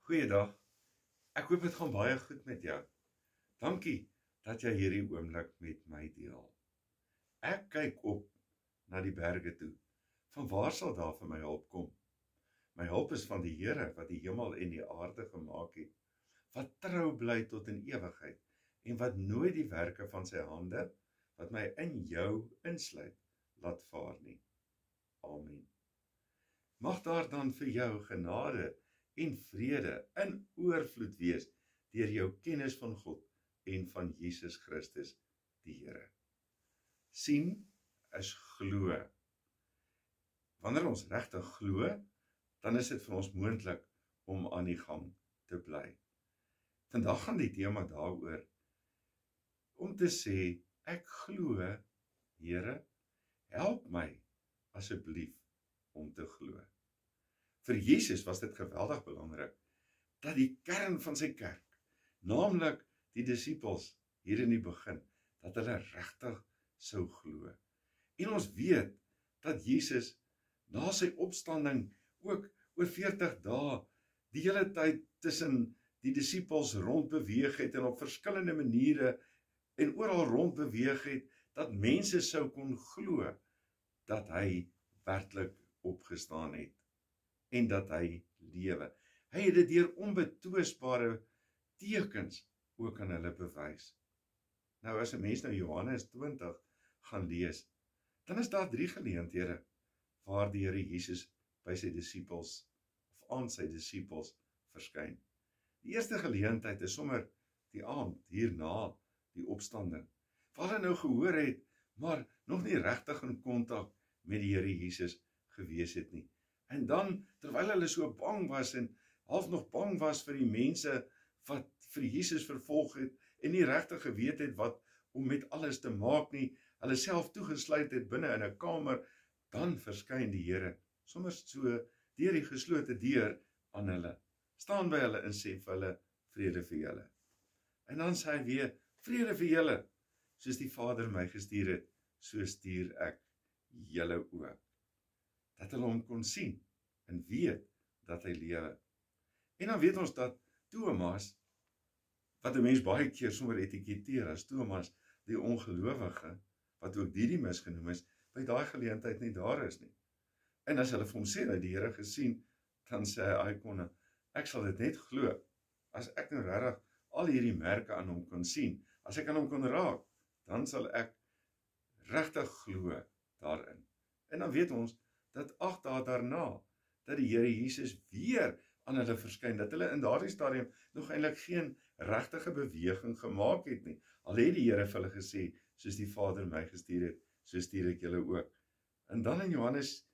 Goeiedag, ek hoop het gaan baie goed met jou. Dankie dat jy hierdie oomblik met my deel. Ek kyk op na die berge toe. Van waar sal daar vir my hulp kom? My hulp is van die Here wat die hemel en die aarde gemaak het, wat trou bly tot in ewigheid en wat nooit die werke van sy hande, wat my in jou insluit, laat vaar nie. Amen. Mag daar dan vir jou genade en vrede in oorvloed wees deur jou kennis van God en van Jesus Christus die Here. Sien is glo. Wanneer ons regtig glo, dan is dit vir ons moontlik om aan die gang te bly. Vandag gaan die tema daaroor om te sê, ek glo, Here, help my asseblief om te glo. Vir Jesus was dit geweldig belangrik dat die kern van sy kerk, naamlik die disippels hier in die begin, dat hulle regtig sou glo. En ons weet dat Jesus na sy opstanding ook oor 40 dae die hele tyd tussen die disippels rondbeweeg het en op verskillende maniere en oral rondbeweeg het, dat mense sou kon glo dat hy werklik opgestaan het en dat hy lewe. Hy het dit deur onbetwisbare tekens ook aan hulle bewys. Nou as 'n mens nou Johannes 20 gaan lees, dan is daar 3 geleenthede waar die Here Jesus by sy disippels of aan sy disippels verskyn. Die eerste geleentheid is sommer die aand hierna die opstanding, waar hulle nou gehoor het, maar nog nie regtig in kontak met die Here Jesus gewees het nie. En dan, terwyl hulle so bang was en half nog bang was vir die mense wat vir Jesus vervolg het en nie regtig geweet het wat om met alles te maak nie, hulle self toegesluit het binne in 'n kamer, dan verskyn die Here, sommer so deur die geslote deur aan hulle, staan by hulle en sê vir hulle, vrede vir julle. En dan sê hy weer, vrede vir julle, soos die Vader my gestuur het, so stuur ek julle ook. Dat hulle hom kon sien en weet dat hy lewe. En dan weet ons dat Thomas, wat 'n mens baie keer sommer etiketeer as Thomas, die ongelowige, wat ook Didimus genoem is, by daai geleentheid nie daar is nie. En as hulle vir hom sê, dat die Here gesien, dan sê hy, Aikonna, ek sal dit net glo, as ek nou regtig al hierdie merke aan hom kan sien, as ek aan hom kan raak, dan sal ek regtig glo daarin. En dan weet ons, dat 8 dae daarna, dat die Here Jesus weer aan hulle verskyn, dat hulle in daardie stadium nog eintlik geen regtige beweging gemaak het nie. Al het die Here vir hulle gesê, soos die Vader my gestuur het, so stuur ek julle ook. En dan in Johannes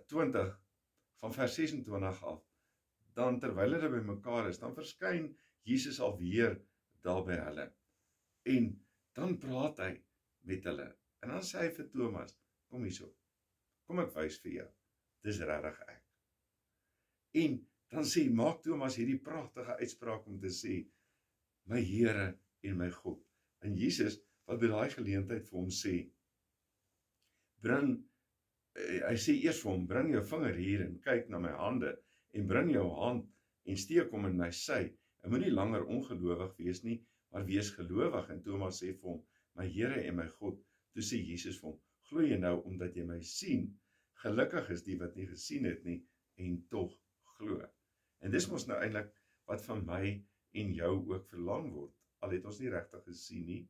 20, van vers 26 af, dan terwyl hulle by mekaar is, dan verskyn Jesus alweer daar by hulle. En dan praat hy met hulle. En dan sê hy vir Thomas, kom hierso, kom ek wys vir jou, dis regtig ek. En dan maak Thomas hierdie pragtige uitspraak om te sê, my Here en my God. En Jesus, wat by daai geleentheid vir hom sê, hy sê eers vir hom, bring jou vinger hier en kyk na my hande, en bring jou hand en steek hom in my sy, en moenie langer ongelowig wees nie, maar wees gelowig. En Thomas sê vir hom, my Here en my God. Toe sê Jesus vir hom, glo jy nou omdat jy my sien? Gelukkig is die wat nie gesien het nie, en tog glo. En dis mos nou eintlik wat van my en jou ook verlang word, al het ons nie regtig gesien nie,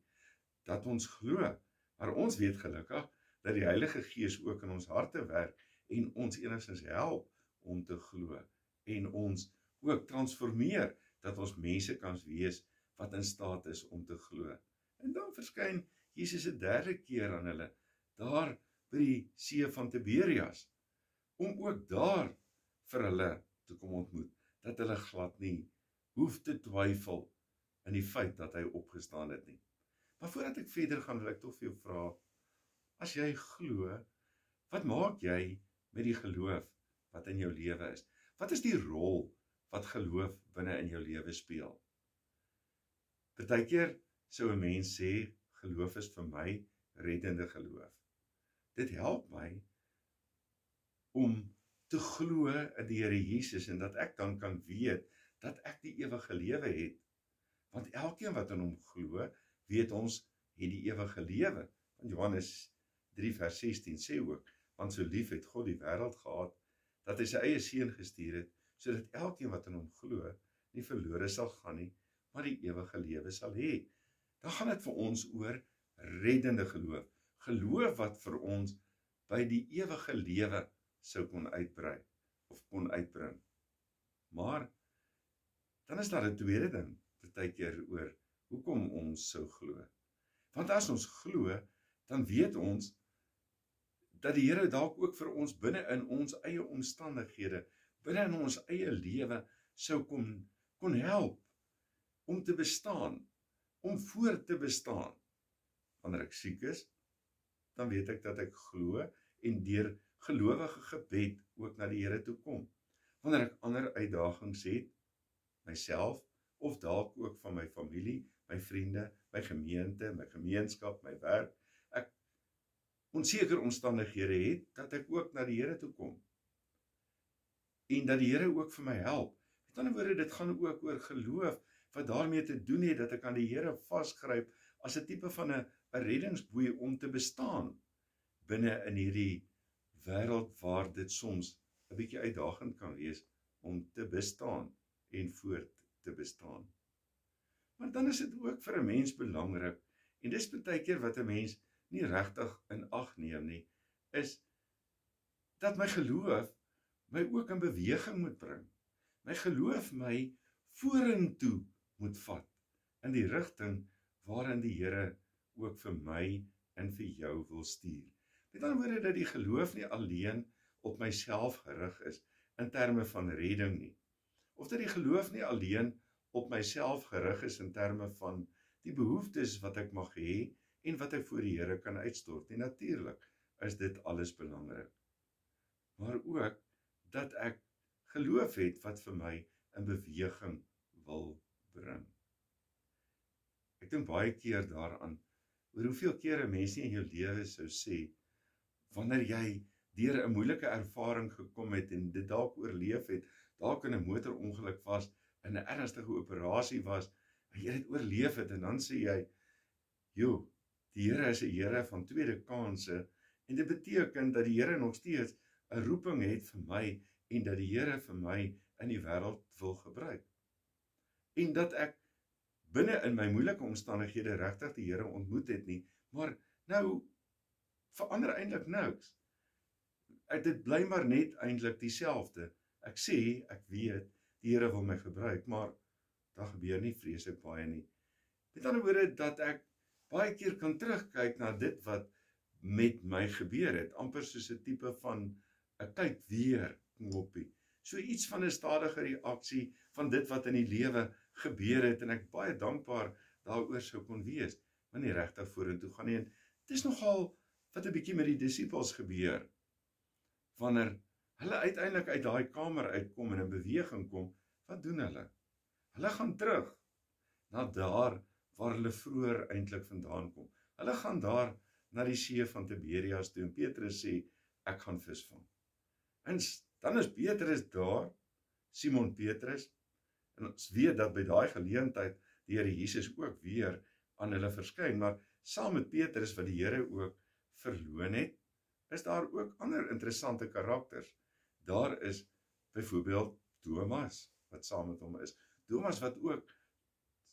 dat ons glo. Maar ons weet gelukkig, dat die Heilige Gees ook in ons harte werk, en ons enigstens help om te glo, en ons ook transformeer, dat ons mense kan wees, wat in staat is om te glo. En dan verskyn Jesus 'n derde keer aan hulle, daar by die see van Tiberias, om ook daar vir hulle te kom ontmoet, dat hulle glad nie hoef te twyfel in die feit dat hy opgestaan het nie. Maar voordat ek verder gaan, wil ek tog vir jou vra, as jy glo, wat maak jy met die geloof wat in jou lewe is? Wat is die rol wat geloof binne in jou lewe speel? Partykeer sou 'n mens sê, geloof is vir my reddende geloof. Dit help my om te glo in die Here Jesus, en dat ek dan kan weet dat ek die ewige lewe het. Want elkeen wat in hom glo, weet ons, het die ewige lewe. Want Johannes 3 vers 16 sê ook, want so lief het God die wêreld gehad, dat hy sy eie seun gestuur het, sodat elkeen wat in hom glo, nie verlore sal gaan nie, maar die ewige lewe sal hê. Dan gaan dit vir ons oor reddende geloof. Geloof wat vir ons by die ewige lewe sou kon uitbrei, of kon uitbring. Maar, dan is daar 'n tweede ding, partykeer oor, hoekom ons sou glo. Want as ons glo, dan weet ons, dat die Here dalk ook vir ons binne in ons eie omstandighede, binne in ons eie lewe, sou kon help, om te bestaan, om voort te bestaan. Wanneer ek siek is, dan weet ek dat ek glo, en deur gelowige gebed ook na die Here toe kom. Wanneer ek ander uitdagings het, myself, of dalk ook van my familie, my vriende, my gemeente, my gemeenskap, my werk, ek onseker omstandighede het, dat ek ook na die Here toe kom. En dat die Here ook vir my help. Met ander woorde, dit gaan ook oor geloof, wat daarmee te doen het, dat ek aan die Here vasgryp, as 'n tipe van 'n reddingsboei om te bestaan, binne in hierdie wêreld waar dit soms 'n bietjie uitdagend kan wees, om te bestaan, en voort te bestaan. Maar dan is dit ook vir 'n mens belangrik, en dis partykeer wat 'n mens nie regtig in ag neem nie, is dat my geloof my ook in beweging moet bring. My geloof my vorentoe moet vat, in die rigting waarin die Here ook vir my en vir jou wil stuur. Met ander woorde, dat die geloof nie alleen op myself gerig is, in terme van redding nie. Of dat die geloof nie alleen op myself gerig is, in terme van die behoeftes wat ek mag hê, en wat ek voor die Here kan uitstort. En natuurlik is dit alles belangrik. Maar ook, dat ek geloof het, wat vir my in beweging wil bring. Ek dink baie keer daaraan, oor hoeveel kere mense in jou lewe sou sê, wanneer jy deur 'n moeilike ervaring gekom het, en dit dalk oorleef het, dalk in 'n motorongeluk was, in 'n ernstige operasie was, en jy het oorleef het, en dan sê jy, joh, die Here is 'n Here van tweede kanse, en dit beteken dat die Here nog steeds 'n roeping het vir my, en dat die Here vir my in die wêreld wil gebruik. En dat ek binne in my moeilike omstandighede regtig die Here ontmoet het nie, maar nou verander eintlik niks. Dit bly maar net eintlik dieselfde. Ek sê, ek weet, die Here wil my gebruik, maar daar gebeur nie vreeslik baie nie. Met ander woorde, dat ek baie keer kan terugkyk na dit wat met my gebeur het, amper soos 'n tipe van 'n kyk weer knoppie. So iets van 'n stadige reaksie van dit wat in die lewe gebeur het, en ek baie dankbaar daaroor sou kon wees, maar nie regtig vorentoe gaan nie. En dit is nogal wat 'n bietjie met die disippels gebeur, wanneer hulle uiteindelik uit daai kamer uitkom en in beweging kom, wat doen hulle? Hulle gaan terug na daar waar hulle vroeër eintlik vandaan kom. Hulle gaan daar na die see van Tiberias toe, en Petrus sê, ek gaan visvang. En dan is Petrus daar, Simon Petrus, en ons weet dat by daai geleentheid die Here Jesus ook weer aan hulle verskyn, maar saam met Petrus wat die Here ook verloon het, is daar ook ander interessante karakters. Daar is byvoorbeeld Thomas, wat saam met hom is. Thomas wat ook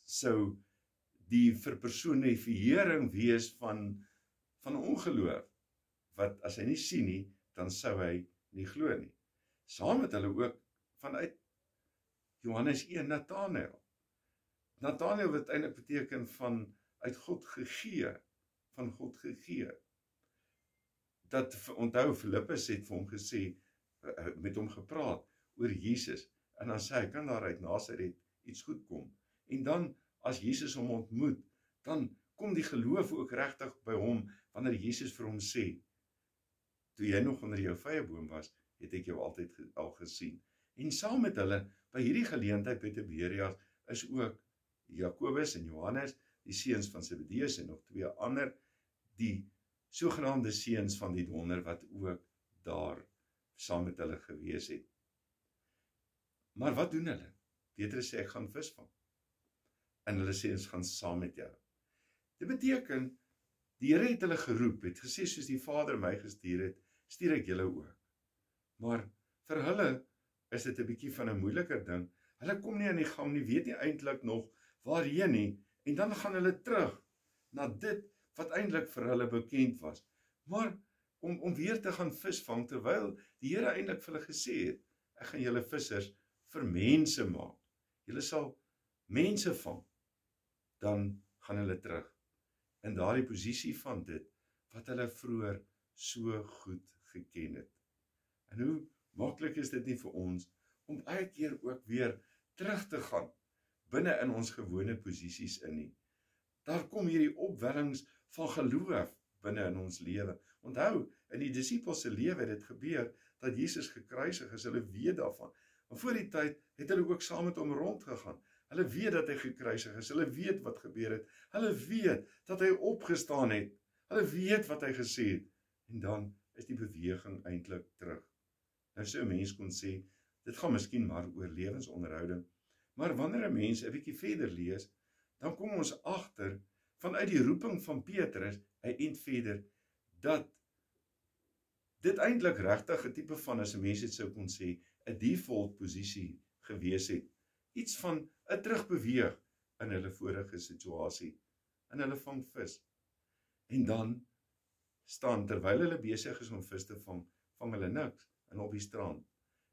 sou die verpersonifiering wees van ongeloof, wat as hy nie sien nie, dan sou hy nie glo nie. Saam met hulle ook vanuit Johannes 1, Nathanael. Nathanael wat eintlik beteken van uit God gegee, van God gegee. Dat onthou Filippus het vir hom gesê, met hom gepraat oor Jesus, en dan sê hy, kan daar uit Nasaret iets goed kom. En dan, as Jesus hom ontmoet, dan kom die geloof ook regtig by hom, wanneer Jesus vir hom sê, toe jy nog onder jou vyeboom was, het ek jou altyd al gesien. En saam met hulle, by hierdie geleentheid by Tiberias, is ook Jakobus en Johannes, die seuns van Zebedeus, en nog 2 ander, die sogenaamde seuns van die donder, wat ook daar saam met hulle gewees het. Maar wat doen hulle? Petrus sê, ek gaan visvang. En hulle sê, ons gaan saam met jou. Dit beteken, die Here het hulle geroep, het gesê, soos die Vader my gestuur het, stuur ek julle ook. Maar vir hulle is dit 'n bietjie van 'n moeiliker ding. Hulle kom nie aan die gang nie, weet nie eintlik nog waarheen nie, en dan gaan hulle terug na dit wat eintlik vir hulle bekend was. Maar om weer te gaan visvang, terwyl die Here eintlik vir hulle gesê het, ek gaan julle vissers vir mense maak. Julle sal mense vang. Dan gaan hulle terug in daardie posisie van dit wat hulle vroeër so goed geken het. En hoe maklik is dit nie vir ons om baie keer ook weer terug te gaan binne in ons gewone posisies in nie. Daar kom hierdie opwellings van geloof binne in ons lewe. Onthou, in die disippels se lewe het dit gebeur dat Jesus gekruisig is, hulle weet daarvan. Maar voor die tyd het hulle ook saam met hom rondgegaan. Hulle weet dat hy gekruisig is, hulle weet wat gebeur het, hulle weet dat hy opgestaan het, hulle weet wat hy gesê het, en dan is die beweging eintlik terug. Nou so 'n mens kon sê, dit gaan miskien maar oor lewensonderhouding, maar wanneer 'n mens 'n bietjie verder lees, dan kom ons agter, vanuit die roeping van Petrus, hy eind verder, dat dit eintlik regtig 'n tipe van, as 'n mens dit sou kon sê, 'n default posisie gewees het. Iets van 'n terugbeweeg in hulle vorige situasie, en hulle vang vis. En dan staan, terwyl hulle besig is om vis te vang, vang hulle niks, en op die strand,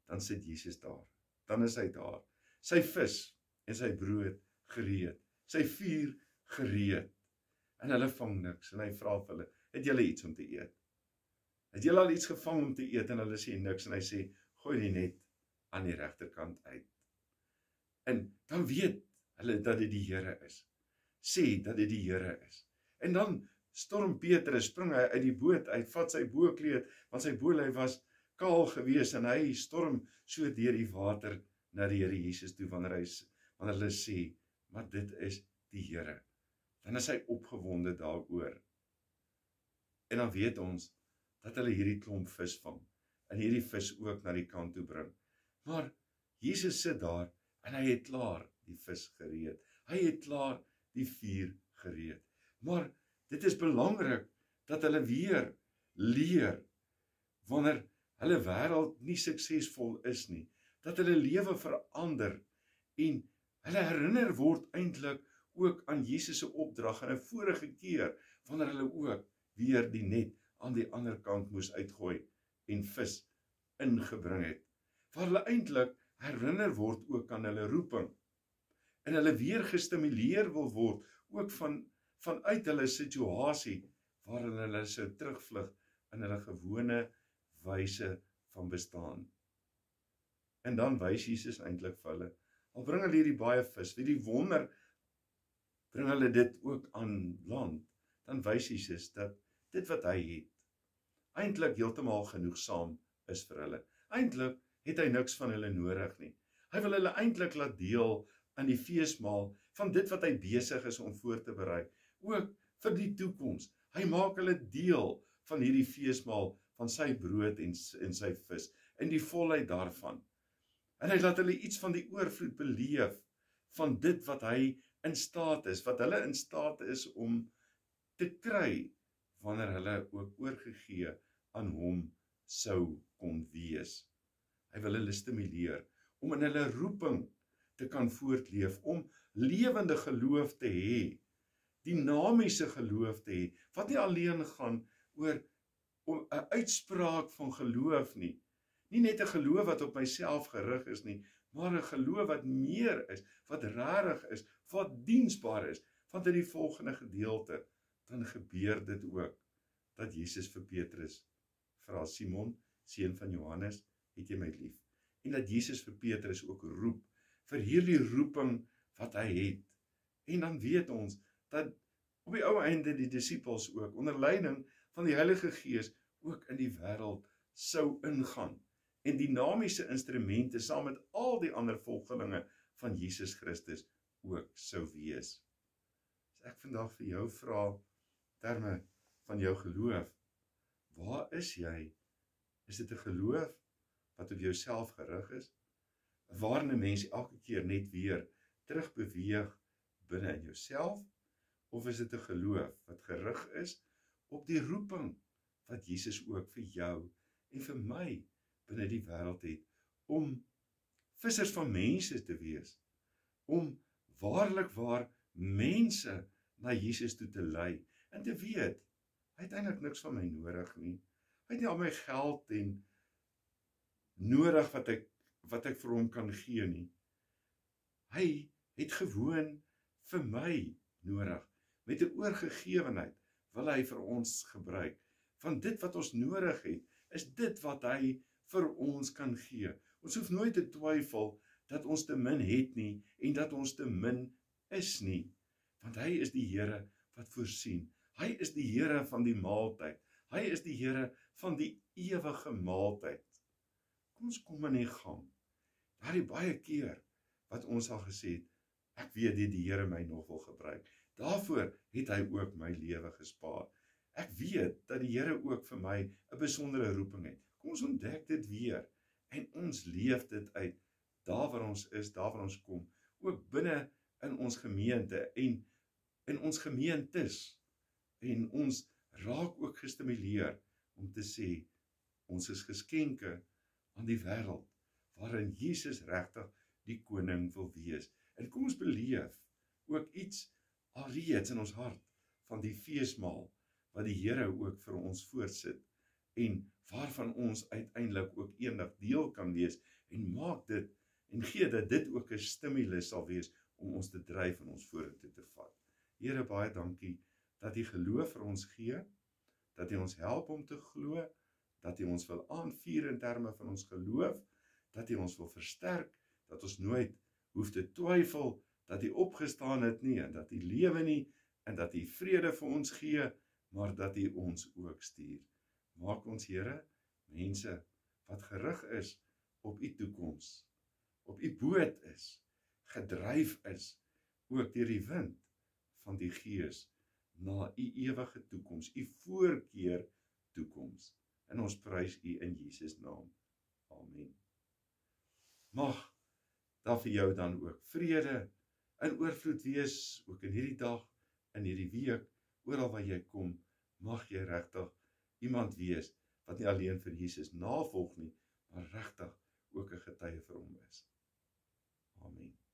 dan sit Jesus daar, dan is hy daar, sy vis en sy brood gereed, sy vuur gereed, en hulle vang niks, en hy vra vir hulle, het julle iets om te eet? Het julle al iets gevang om te eet? En hulle sê niks, en hy sê, gooi die net aan die regterkant uit. En dan weet hulle dat dit die Here is, sê dat dit die Here is, en dan storm Petrus, spring hy uit die boot uit, vat sy boekleed, want sy bolyf was kaal gewees, en hy storm so deur die water na die Here Jesus toe, wanneer hulle sê, maar dit is die Here. Dan is hy opgewonde daaroor. En dan weet ons, dat hulle hierdie klomp vis vang, en hierdie vis ook na die kant toe bring. Maar Jesus sit daar, en hy het klaar die vis gereed. Hy het klaar die vuur gereed. Maar dit is belangrik, dat hulle weer leer, wanneer hulle wêreld nie suksesvol is nie, dat hulle lewe verander, en hulle herinner word eintlik ook aan Jesus se opdrag, en 'n vorige keer, wanneer hulle ook weer die net aan die ander kant moes uitgooi, en vis ingebring het, waar hulle eintlik herinner word ook aan hulle roeping, en hulle weer gestimuleer wil word, ook vanuit hulle situasie, waarin hulle sou terugvlug in hulle gewone wyse van bestaan. En dan wys Jesus eintlik vir hulle, al bring hulle hierdie baie vis, die wonder, bring hulle dit ook aan land, dan wys Jesus dat dit wat hy het, eintlik heeltemal genoegsaam is vir hulle. Eintlik het hy niks van hulle nodig nie. Hy wil hulle eintlik laat deel aan die feesmaal van dit wat hy besig is om voor te berei, ook vir die toekoms. Hy maak hulle deel van hierdie feesmaal van sy brood en sy vis, en die volheid daarvan. En hy laat hulle iets van die oorvloed beleef, van dit wat hy in staat is, wat hulle in staat is om te kry, wanneer hulle ook oorgegee aan hom sou kon wees. Hy wil hulle stimuleer, om in hulle roeping te kan voortleef, om lewende geloof te hê, dinamiese geloof te hê, wat nie alleen gaan oor 'n uitspraak van geloof nie, nie net 'n geloof wat op myself gerig is nie, maar 'n geloof wat meer is, wat rarig is, wat diensbaar is, want in die volgende gedeelte, dan gebeur dit ook, dat Jesus vir Petrus vra, Simon, seun van Johannes, het jy my lief? En dat Jesus vir Petrus ook roep, vir hierdie roeping wat hy het. En dan weet ons, dat op die ou einde die disippels ook, onder leiding van die Heilige Gees, ook in die wêreld sou ingaan, en dinamiese instrumente, saam met al die ander volgelinge van Jesus Christus, ook sou wees. As ek vandag vir jou vra, terme van jou geloof, waar is jy? Is dit 'n geloof wat op jouself gerig is? waarin 'n mens elke keer net weer terugbeweeg binne in jouself, of is dit 'n geloof wat gerig is op die roeping wat Jesus ook vir jou en vir my binne die wêreld het, om vissers van mense te wees, om waarlik waar mense na Jesus toe te lei, en te weet, hy het eintlik niks van my nodig nie. Hy het nie al my geld en nodig wat ek vir hom kan gee nie. Hy het gewoon vir my nodig. Met 'n oorgegewenheid wil hy vir ons gebruik. Van dit wat ons nodig het, is dit wat hy vir ons kan gee. Ons hoef nooit te twyfel dat ons te min het nie, en dat ons te min is nie. Want hy is die Here wat voorsien. Hy is die Here van die maaltyd. Hy is die Here van die ewige maaltyd. Kom in die gang. Daar die baie keer wat ons al gesê het, ek weet die Here my nog wil gebruik. Daarvoor het hy ook my lewe gespaar. Ek weet dat die Here ook vir my 'n besondere roeping het. Kom ons ontdek dit weer, en ons leef dit uit, daar waar ons is, daar waar ons kom, ook binne in ons gemeente, en in ons gemeentes, en ons raak ook gestimuleer om te sê, ons is geskenke aan die wêreld, waarin Jesus regtig die koning wil wees. En kom ons beleef ook iets alreeds in ons hart van die feesmaal wat die Here ook vir ons voorsit, en waarvan ons uiteindelik ook eendag deel kan wees, en maak dit en gee dat dit ook 'n stimulus sal wees om ons te dryf en ons vorentoe te vat. Here, baie dankie dat U geloof vir ons gee, dat U ons help om te glo, dat U ons wil aanvuur in terme van ons geloof, dat U ons wil versterk, dat ons nooit hoef te twyfel dat U opgestaan het nie, en dat U lewe nie, en dat U vrede vir ons gee, maar dat U ons ook stuur. Maak ons, Here, mense wat gerig is op U toekoms, op U boot is, gedryf is, ook deur die wind van die Gees, na U ewige toekoms, U voorkeer toekoms. En ons prys U in Jesus naam. Amen. Mag daar vir jou dan ook vrede in oorvloed wees, ook in hierdie dag, in hierdie week, oral waar jy kom, mag jy regtig iemand wees, wat nie alleen vir Jesus navolg nie, maar regtig ook 'n getuie vir hom is. Amen.